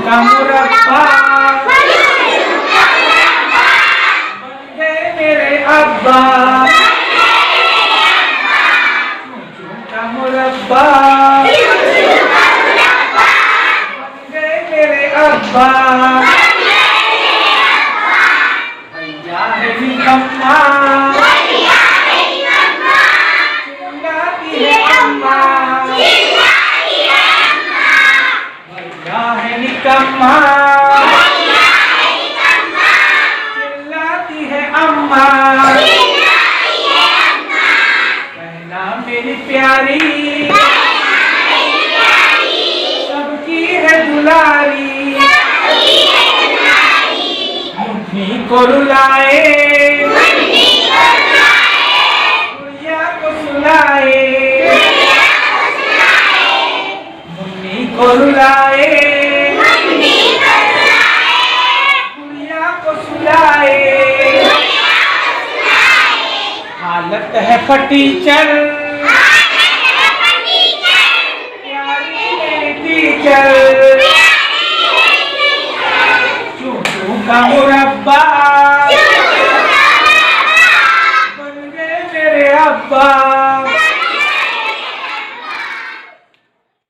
का मुरब्बा बन गए मेरे अब्बा। चूचू का मुरब्बा बन गए मेरे अब्बा। भैया है निकम्मा चिल्लाती है अम्मा। भैया है निकम्मा चिल्लाती है अम्मा। कहना मेरी प्यारी सबकी है दुलारी। मुन्नी को रुलाए गुड़िया को सुलाए। मुन्नी को रुलाए गुड़िया को सुलाए। हालत है फटीचर प्यारी मेरी टीचर। चूचू का मुरब्बा बन गए मेरे अब्बा।